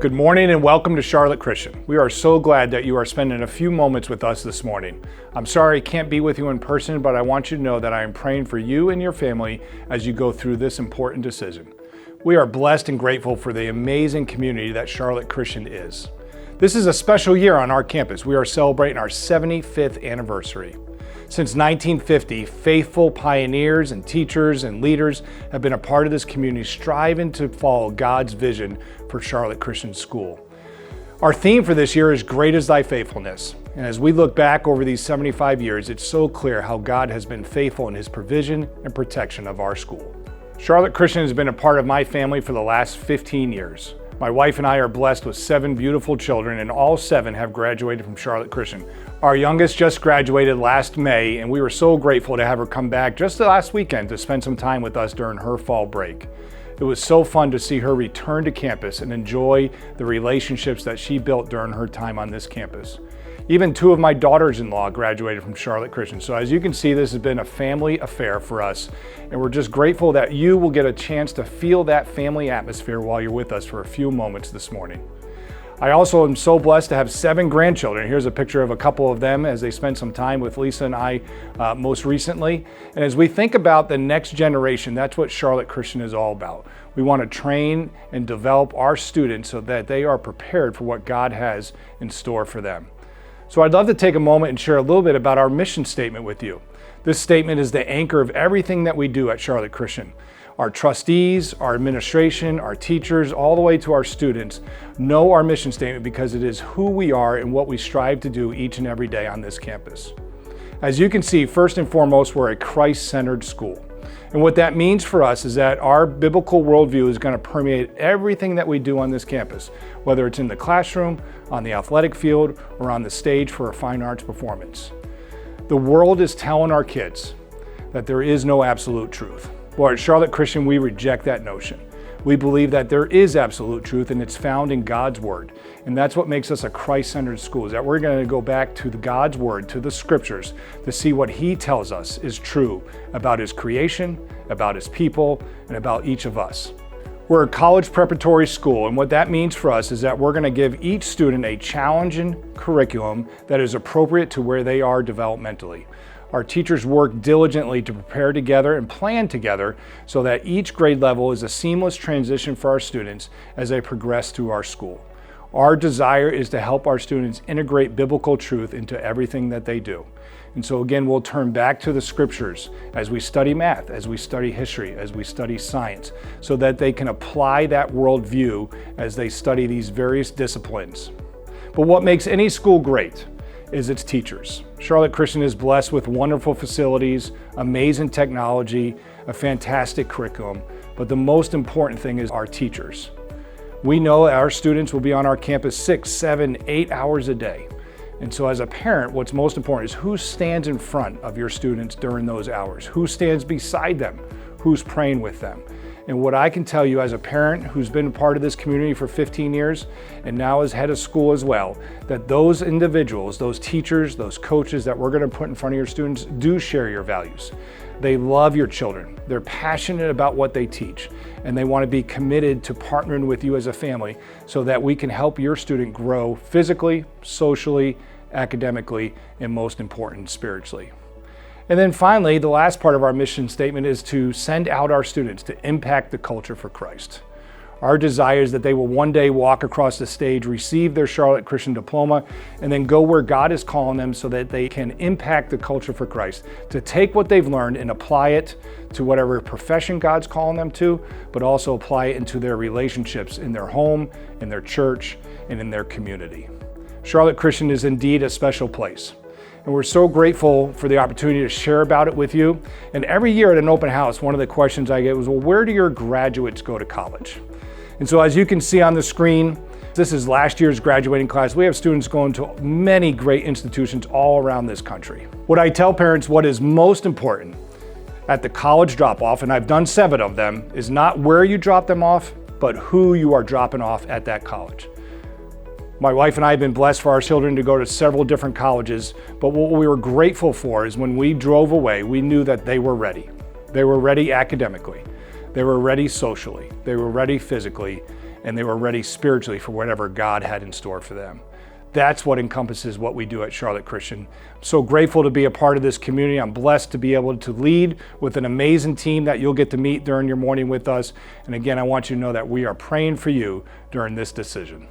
Good morning and welcome to Charlotte Christian. We are so glad that you are spending a few moments with us this morning. I'm sorry I can't be with you in person, but I want you to know that I am praying for you and your family as you go through this important decision. We are blessed and grateful for the amazing community that Charlotte Christian is. This is a special year on our campus. We are celebrating our 75th anniversary. Since 1950, faithful pioneers and teachers and leaders have been a part of this community, striving to follow God's vision for Charlotte Christian School. Our theme for this year is Great is Thy Faithfulness. And as we look back over these 75 years, it's so clear how God has been faithful in His provision and protection of our school. Charlotte Christian has been a part of my family for the last 15 years. My wife and I are blessed with 7 beautiful children, and all 7 have graduated from Charlotte Christian. Our youngest just graduated last May, and we were so grateful to have her come back just last weekend to spend some time with us during her fall break. It was so fun to see her return to campus and enjoy the relationships that she built during her time on this campus. Even 2 of my daughters-in-law graduated from Charlotte Christian. So as you can see, this has been a family affair for us. And we're just grateful that you will get a chance to feel that family atmosphere while you're with us for a few moments this morning. I also am so blessed to have 7 grandchildren. Here's a picture of a couple of them as they spent some time with Lisa and I most recently. And as we think about the next generation, that's what Charlotte Christian is all about. We want to train and develop our students so that they are prepared for what God has in store for them. So I'd love to take a moment and share a little bit about our mission statement with you. This statement is the anchor of everything that we do at Charlotte Christian. Our trustees, our administration, our teachers, all the way to our students know our mission statement because it is who we are and what we strive to do each and every day on this campus. As you can see, first and foremost, we're a Christ-centered school. And what that means for us is that our biblical worldview is going to permeate everything that we do on this campus, whether it's in the classroom, on the athletic field, or on the stage for a fine arts performance. The world is telling our kids that there is no absolute truth. Well, at Charlotte Christian, we reject that notion. We believe that there is absolute truth and it's found in God's Word. And that's what makes us a Christ-centered school, is that we're going to go back to God's Word, to the Scriptures, to see what He tells us is true about His creation, about His people, and about each of us. We're a college preparatory school, and what that means for us is that we're going to give each student a challenging curriculum that is appropriate to where they are developmentally. Our teachers work diligently to prepare together and plan together so that each grade level is a seamless transition for our students as they progress through our school. Our desire is to help our students integrate biblical truth into everything that they do. And so again, we'll turn back to the Scriptures as we study math, as we study history, as we study science, so that they can apply that worldview as they study these various disciplines. But what makes any school great is its teachers. Charlotte Christian is blessed with wonderful facilities, amazing technology, a fantastic curriculum, but the most important thing is our teachers. We know that our students will be on our campus 6, 7, 8 hours a day. And so as a parent, what's most important is who stands in front of your students during those hours, who stands beside them, who's praying with them. And what I can tell you as a parent who's been a part of this community for 15 years and now is head of school as well, that those individuals, those teachers, those coaches that we're going to put in front of your students do share your values. They love your children. They're passionate about what they teach, and they want to be committed to partnering with you as a family so that we can help your student grow physically, socially, academically, and most important, spiritually. And then finally, the last part of our mission statement is to send out our students to impact the culture for Christ. Our desire is that they will one day walk across the stage, receive their Charlotte Christian diploma, and then go where God is calling them so that they can impact the culture for Christ, to take what they've learned and apply it to whatever profession God's calling them to, but also apply it into their relationships in their home, in their church, and in their community. Charlotte Christian is indeed a special place. And we're so grateful for the opportunity to share about it with you. And every year at an open house, one of the questions I get was, well, where do your graduates go to college? And so as you can see on the screen, this is last year's graduating class. We have students going to many great institutions all around this country. What I tell parents, what is most important at the college drop-off, and I've done 7 of them, is not where you drop them off, but who you are dropping off at that college. My wife and I have been blessed for our children to go to several different colleges, but what we were grateful for is when we drove away, we knew that they were ready. They were ready academically. They were ready socially. They were ready physically. and they were ready spiritually for whatever God had in store for them. That's what encompasses what we do at Charlotte Christian. I'm so grateful to be a part of this community. I'm blessed to be able to lead with an amazing team that you'll get to meet during your morning with us. And again, I want you to know that we are praying for you during this decision.